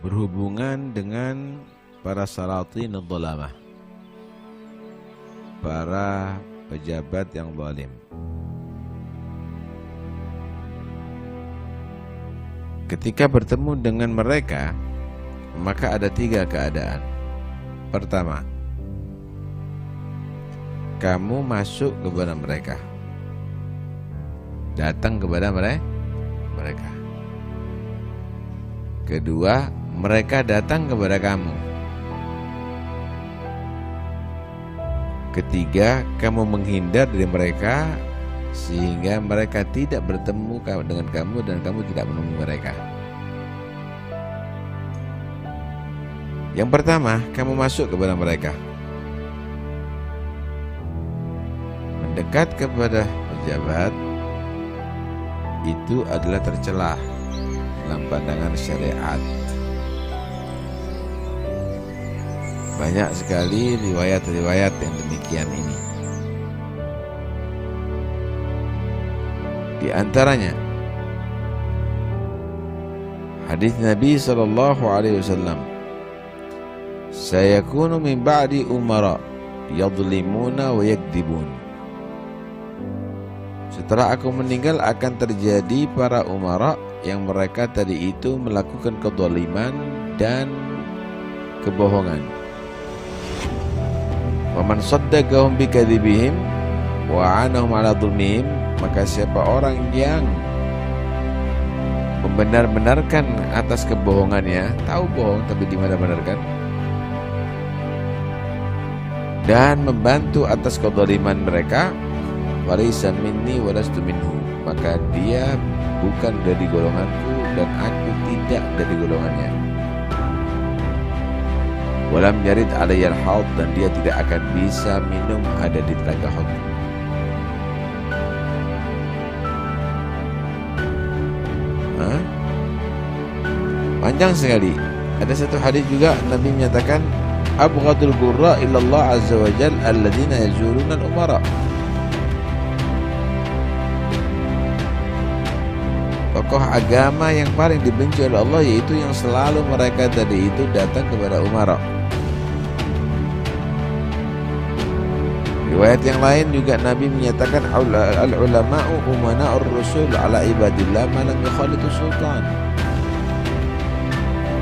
berhubungan dengan para salatin adh-dhalamah, para pejabat yang zalim. Ketika bertemu dengan mereka, maka ada 3 keadaan. Pertama, kamu masuk kepada mereka, datang kepada mereka. Kedua, mereka datang kepada kamu. Ketiga, kamu menghindar dari mereka sehingga mereka tidak bertemu dengan kamu dan kamu tidak menemui mereka. Yang pertama, kamu masuk kepada mereka, mendekat kepada pejabat, itu adalah tercela dalam pandangan syariat. Banyak sekali riwayat-riwayat yang demikian ini. Di antaranya hadis Nabi SAW, sayakunu min ba'di umara yadhlimuna wa yakdibun. Setelah aku meninggal akan terjadi para umara yang mereka tadi itu melakukan kezaliman dan kebohongan. Wa man saddaqahum bikadzibihim wa 'anahum 'ala dhulmihim, maka siapa orang yang membenar-benarkan atas kebohongannya, tahu bohong tapi dibenar-benarkan, dan membantu atas kezaliman mereka, walaysa minni walastu minhu, maka dia bukan dari golonganku dan aku tidak dari golongannya. Walam yarid alayyal haud, dan dia tidak akan bisa minum ada di telaga haud. Panjang sekali. Ada satu hadis juga Nabi menyatakan, abghadul qurra illallah azza wa jal alladzina yazuruna al-umara. Tokoh agama yang paling dibenci oleh Allah yaitu yang selalu mereka tadi itu datang kepada umara. Riwayat yang lain juga Nabi menyatakan, al-ulama'u umana'ur rusul ala ibadillah ma lam yukhalitu sultan.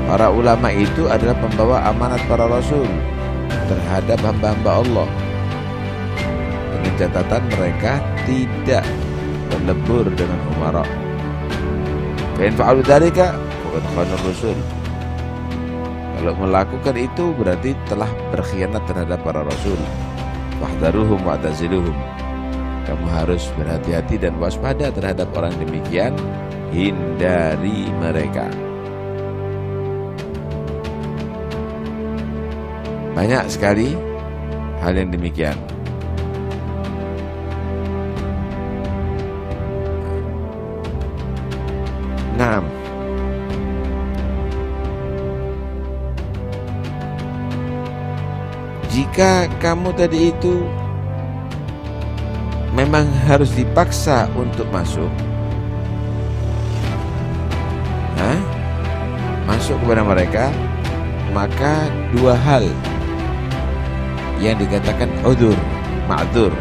Para ulama itu adalah pembawa amanat para rasul terhadap hamba-hamba Allah, dengan catatan mereka tidak berlebur dengan umara. Fa in fa'alu dzalika faqad khana rasul. Kalau melakukan itu berarti telah berkhianat terhadap para rasul. Wahdharuhum wa'taziluhum. Kamu harus berhati-hati dan waspada terhadap orang demikian, hindari mereka. Banyak sekali hal yang demikian. Nah, jika kamu tadi itu memang harus dipaksa untuk masuk, masuk kepada mereka, maka 2 hal yang dikatakan udzur, ma'dzur,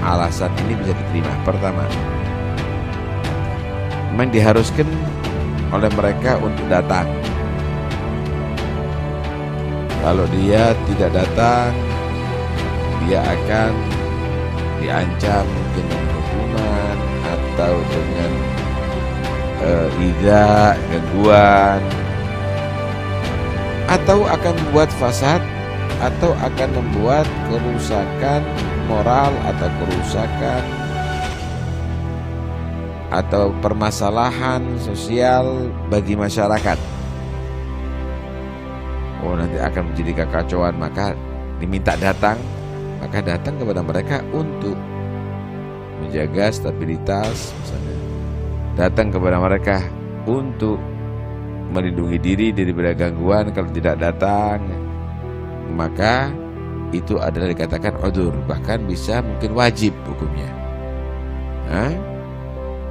alasan ini bisa diterima. Pertama, memang diharuskan oleh mereka untuk datang. Kalau dia tidak datang, dia akan diancam mungkin dengan hukuman atau dengan idza, gangguan, atau akan membuat fasad, atau akan membuat kerusakan moral atau kerusakan atau permasalahan sosial bagi masyarakat. Oh, nanti akan menjadi kekacauan, maka diminta datang, maka datang kepada mereka untuk menjaga stabilitas, misalnya datang kepada mereka untuk melindungi diri dari gangguan. Kalau tidak datang, maka itu adalah dikatakan udzur, bahkan bisa mungkin wajib hukumnya.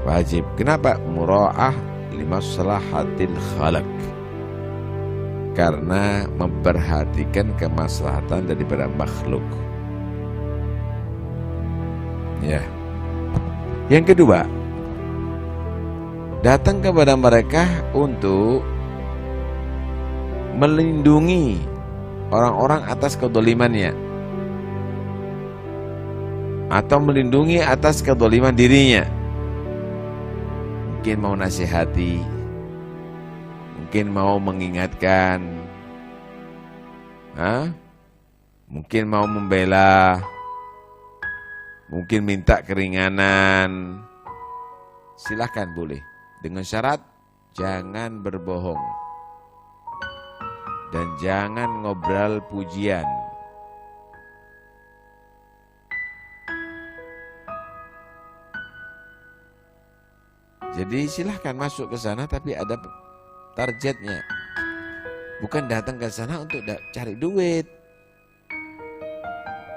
Wajib. Kenapa? Mura'ah limaslahatil khalaq. karena memperhatikan kemaslahatan daripada makhluk. Ya. Yang kedua, datang kepada mereka untuk melindungi orang-orang atas kedolimannya, atau melindungi atas kedoliman dirinya. Mungkin mau nasihati, mungkin mau mengingatkan, mungkin mau membela, mungkin minta keringanan. Silahkan, boleh, dengan syarat jangan berbohong dan jangan ngobrol pujian. Jadi silahkan masuk ke sana, tapi ada targetnya. Bukan datang ke sana untuk cari duit.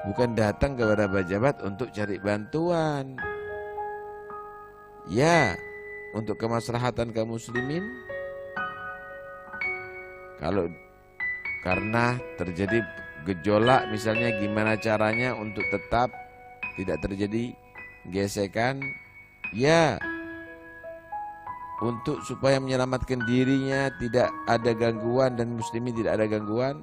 Bukan datang kepada pejabat untuk cari bantuan. Ya, untuk kemaslahatan kaum muslimin. Kalau karena terjadi gejolak misalnya, gimana caranya untuk tetap tidak terjadi gesekan? Ya, untuk supaya menyelamatkan dirinya, tidak ada gangguan dan muslimin tidak ada gangguan.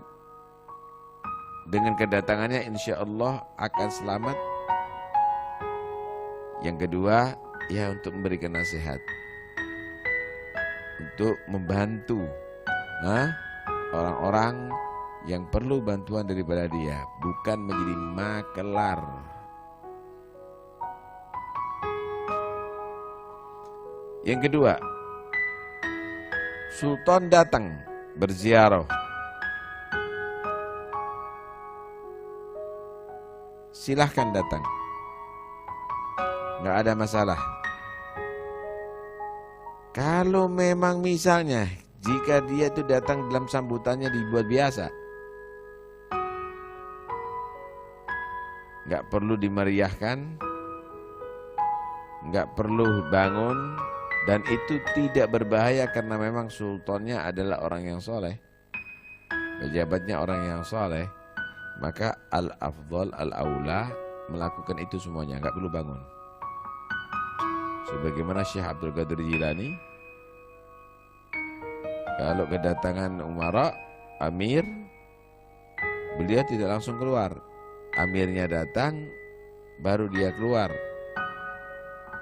Dengan kedatangannya insya Allah akan selamat. Yang kedua, ya untuk memberikan nasihat, untuk membantu orang-orang yang perlu bantuan daripada dia, bukan menjadi makelar. Yang kedua, sultan datang berziarah, silahkan datang, nggak ada masalah. Kalau memang misalnya jika dia itu datang dalam sambutannya dibuat biasa, nggak perlu dimeriahkan, nggak perlu bangun, dan itu tidak berbahaya karena memang sultannya adalah orang yang soleh, pejabatnya orang yang soleh, maka al-afdal al-aula melakukan itu semuanya, nggak perlu bangun. Sebagaimana Syekh Abdul Qadir Jilani, kalau kedatangan umara, amir, beliau tidak langsung keluar. Amirnya datang, baru dia keluar.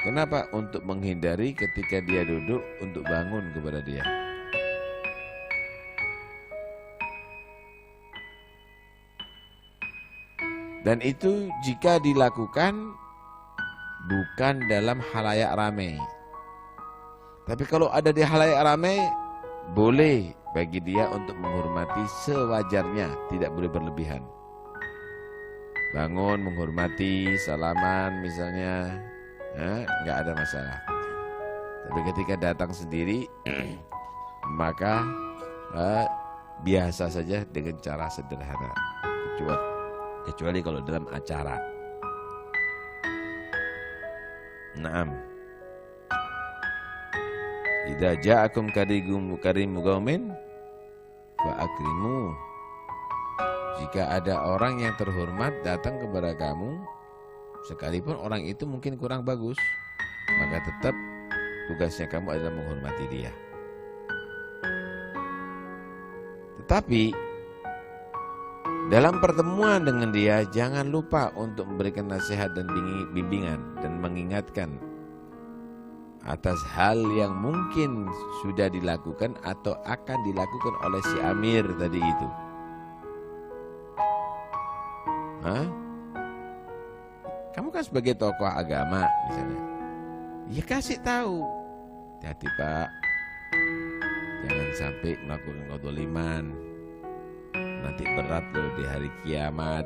Kenapa? Untuk menghindari ketika dia duduk untuk bangun kepada dia. Dan itu jika dilakukan bukan dalam halayak ramai. Tapi kalau ada di halayak ramai, boleh bagi dia untuk menghormati sewajarnya, tidak boleh berlebihan. Bangun, menghormati, salaman misalnya, nggak ada masalah. Tapi ketika datang sendiri, maka biasa saja dengan cara sederhana. Kecuali kalau dalam acara. Naam. Idza ja'akum karimu qaumin fa akrimu. Jika ada orang yang terhormat datang kepada kamu, sekalipun orang itu mungkin kurang bagus, maka tetap tugasnya kamu adalah menghormati dia. Tetapi dalam pertemuan dengan dia, jangan lupa untuk memberikan nasihat dan bimbingan dan mengingatkan atas hal yang mungkin sudah dilakukan atau akan dilakukan oleh si amir tadi itu. Kamu kan sebagai tokoh agama misalnya, ya kasih tahu, hati-hati Pak, jangan sampai melakukan kezaliman, nanti berat loh di hari kiamat.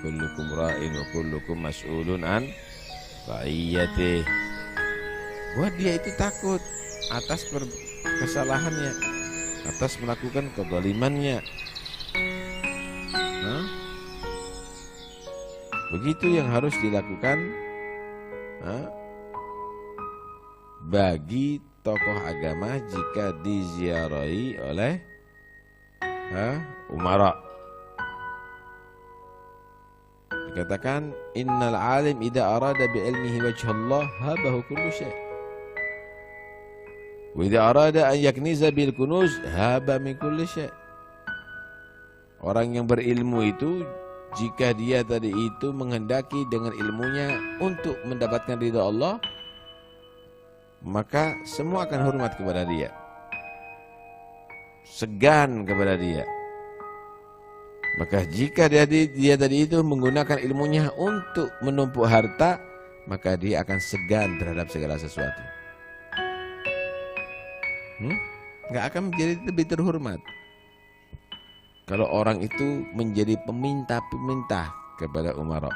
Kullukum ra'in wa kullukum mas'ulun an ra'iyatih. Buat dia itu takut atas kesalahannya, atas melakukan kezalimannya. Begitu yang harus dilakukan bagi tokoh agama jika diziarahi oleh umara. Dikatakan innal alim idza arada bi ilmihi wajhallah habahu kullu syai'. Wa idza arada an yakniza bil kunuz haba min kulli syai'. Orang yang berilmu itu jika dia tadi itu menghendaki dengan ilmunya untuk mendapatkan ridha Allah, maka semua akan hormat kepada dia, segan kepada dia. Maka jika dia tadi itu menggunakan ilmunya untuk menumpuk harta, maka dia akan segan terhadap segala sesuatu. Nggak akan menjadi lebih terhormat. Kalau orang itu menjadi peminta-peminta kepada umara.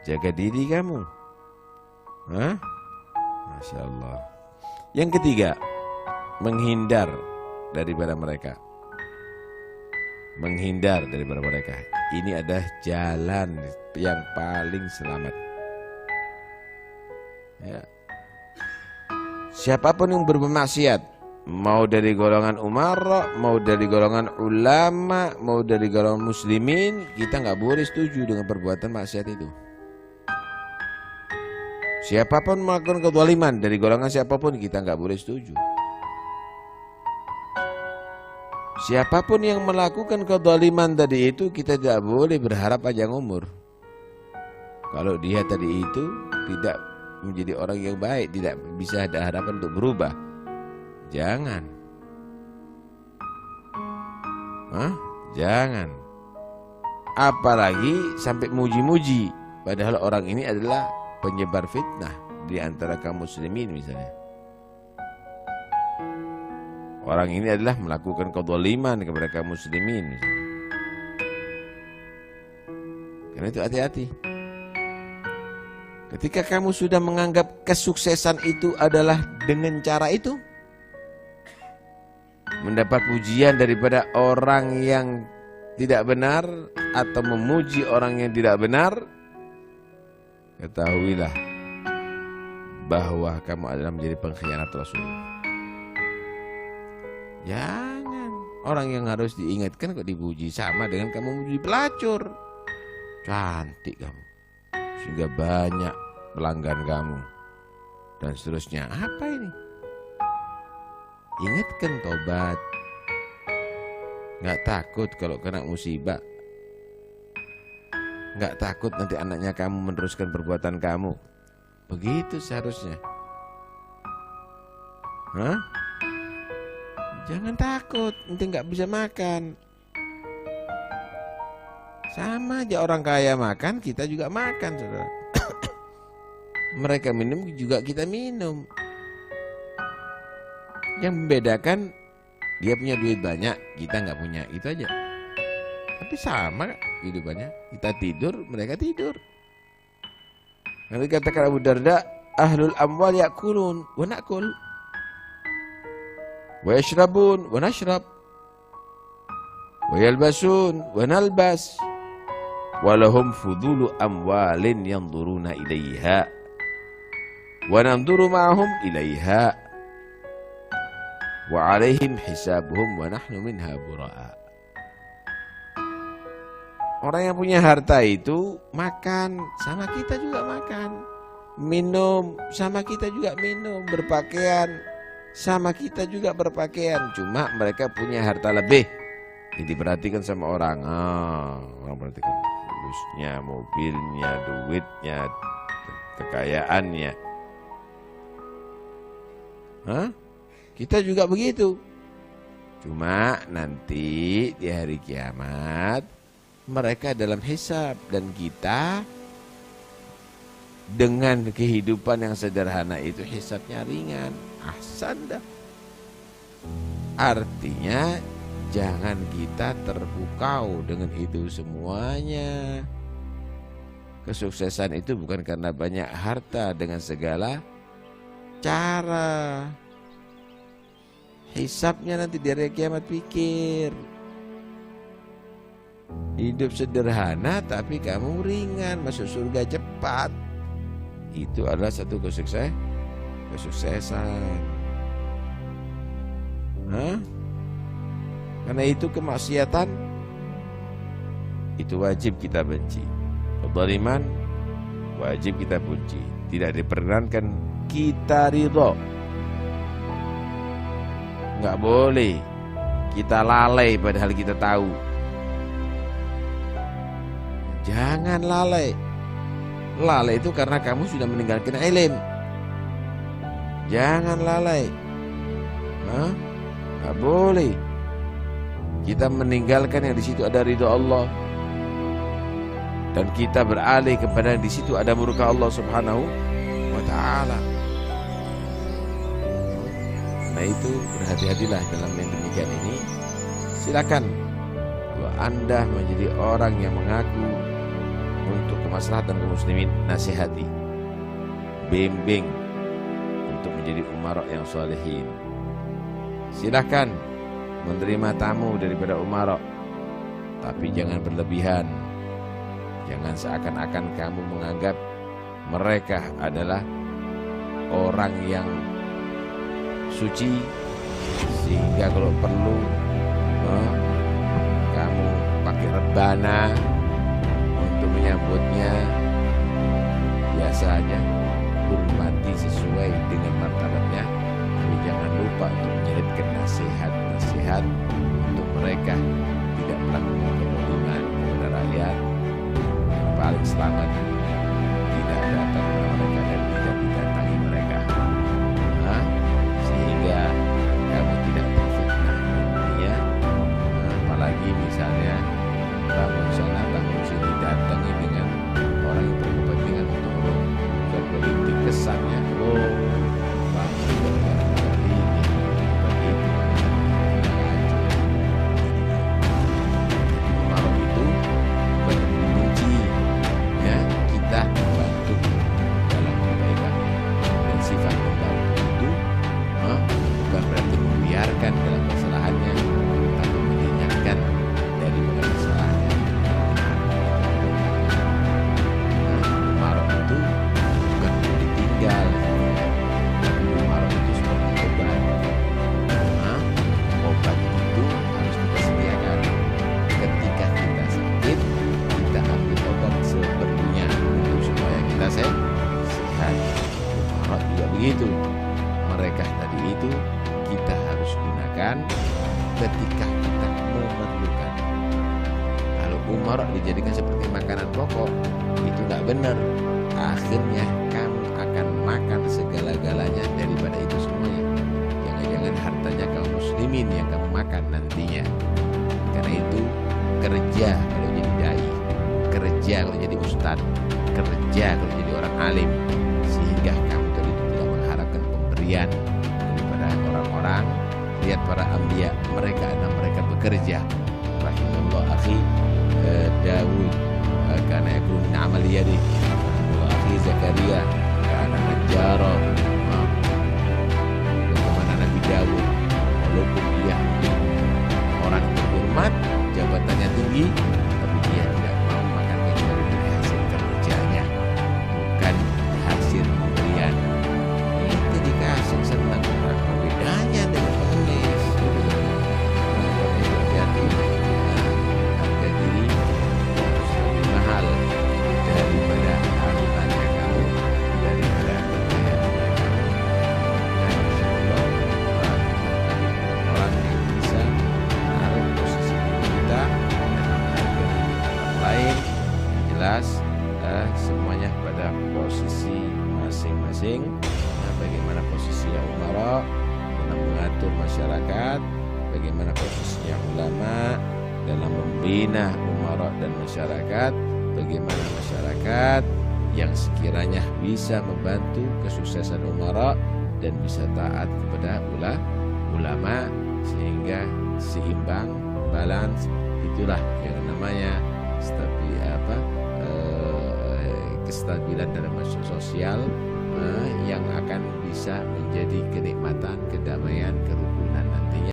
Jaga diri kamu. Masya Allah. Yang ketiga, menghindar daripada mereka. Menghindar daripada mereka. Ini adalah jalan yang paling selamat. Ya. Siapapun yang bermaksiat, mau dari golongan umara, mau dari golongan ulama, mau dari golongan muslimin, kita nggak boleh setuju dengan perbuatan maksiat itu. Siapapun melakukan kezaliman dari golongan siapapun, kita nggak boleh setuju. Siapapun yang melakukan kezaliman tadi itu, kita tidak boleh berharap panjang umur. Kalau dia tadi itu tidak menjadi orang yang baik, tidak bisa ada harapan untuk berubah, jangan. Jangan. Apalagi sampai muji-muji, padahal orang ini adalah penyebar fitnah di antara kaum muslimin misalnya. Orang ini adalah melakukan kezaliman kepada kaum muslimin misalnya. Karena itu hati-hati. Ketika kamu sudah menganggap kesuksesan itu adalah dengan cara itu, mendapat pujian daripada orang yang tidak benar atau memuji orang yang tidak benar, ketahuilah bahwa kamu adalah menjadi pengkhianat Rasul. Jangan. Orang yang harus diingatkan kok dipuji, sama dengan kamu memuji pelacur. Cantik kamu, sehingga banyak pelanggan kamu dan seterusnya. Apa ini? Ingatkan tobat. Nggak takut kalau kena musibah. Nggak takut nanti anaknya kamu meneruskan perbuatan kamu. Begitu seharusnya. Jangan takut, nanti nggak bisa makan. Sama aja orang kaya makan, kita juga makan, saudara. Mereka minum juga kita minum. Yang membedakan dia punya duit banyak, kita nggak punya, itu aja. Tapi sama hidupannya. Kita tidur, mereka tidur. Nanti katakan Abu Darda, ahlul amwal yakulun wa nakul, wa yashrabun wa nashrab, wa yalbasun wa nalbas, walahum fudulu amwalin yanzuruna ilaiha wa nanzuru ma'ahum ilaiha wa alaihim hisabuhum wa nahnu minha bura'a. Orang yang punya harta itu makan, sama kita juga makan. Minum, sama kita juga minum. Berpakaian, sama kita juga berpakaian. Cuma mereka punya harta lebih. Jadi perhatikan sama orang. Orang perhatikan fulusnya, mobilnya, duitnya, kekayaannya. Kita juga begitu. Cuma nanti di hari kiamat mereka dalam hisab dan kita dengan kehidupan yang sederhana itu hisabnya ringan. Ahsan dah. Artinya jangan kita terpukau dengan itu semuanya. Kesuksesan itu bukan karena banyak harta dengan segala cara. Hisabnya nanti di hari kiamat, pikir. Hidup sederhana tapi kamu ringan, masuk surga cepat. Itu adalah satu kesuksesan. Karena itu kemaksiatan itu wajib kita benci. Kezaliman wajib kita benci. Tidak diperkenankan kita ridho. Nggak boleh kita lalai padahal kita tahu. Jangan lalai. Lalai itu karena kamu sudah meninggalkan ilmu. Jangan lalai. Nggak boleh kita meninggalkan yang di situ ada ridho Allah, dan kita beralih kepada yang di situ ada murka Allah Subhanahu wa Ta'ala. Nah itu berhati-hatilah dalam yang demikian ini. Silakan kalau Anda menjadi orang yang mengaku untuk kemaslahatan kaum muslimin, nasihati, bimbing untuk menjadi umara yang solehin. Silakan menerima tamu daripada umara, tapi jangan berlebihan. Jangan seakan-akan kamu menganggap mereka adalah orang yang suci, sehingga kalau perlu kamu pakai rebana untuk menyambutnya. Biasa aja, hormati sesuai dengan martabatnya, tapi jangan lupa untuk menyelipkan nasihat-nasihat untuk mereka tidak melakukan kebodohan kepada rakyat. Paling selamat tidak datang kepada mereka dan tidak didatangi mereka, sehingga kamu tidak terfitnah dunia. Apalagi misalnya bangun sana bangun sini datangi dengan orang yang berkepentingan untuk berpolitik, kesannya dalam kesalahannya, tapi mengingatkan daripada kesalahannya. Umarok itu bukan untuk ditinggal, tapi umarok itu seperti obat. Obat itu harus kita sediakan. Ketika kita sakit, kita ambil obat seperlunya untuk supaya kita sehat. Umarok juga begitu. Mereka tadi itu kita harus gunakan ketika kita memerlukan. Kalau umarok dijadikan seperti makanan pokok, itu nggak benar. Akhirnya kamu akan makan segala-galanya daripada itu semuanya. Jangan-jangan hartanya kaum muslimin yang kamu makan nantinya. Karena itu kerja kalau jadi dai, kerja kalau jadi ustadz, kerja kalau jadi orang alim, sehingga kamu tadi tidak mengharapkan pemberian daripada orang-orang. Lihat para anbiya, mereka bekerja. Rahimahullah akhi Dawud karena yakun min amali yadi, wa akhi Zakaria karena najjaro. Bagaimana Nabi Dawud, walaupun dia orang terhormat, jabatannya tinggi, tapi dia tidak mau makan kecuali dari hasil kerjanya, bukan hasil pemberian. Itu dikasih senang. Apa bedanya dengan pengemis? Jadi harga diri harus lebih mahal daripada hartanya kamu, daripada kekayaan kamu. Dan insyaallah orang yang bisa menaruh posisi kita dan harga orang lain, jelas semuanya pada posisi masing-masing. Bagaimana posisinya umara dalam mengatur masyarakat, bagaimana posisinya ulama dalam membina umara dan masyarakat, bagaimana masyarakat yang sekiranya bisa membantu kesuksesan umara dan bisa taat kepada ulama, sehingga seimbang, balance. Itulah yang namanya kestabilan dalam sosial, yang akan bisa menjadi kenikmatan, kedamaian, kerukunan nantinya.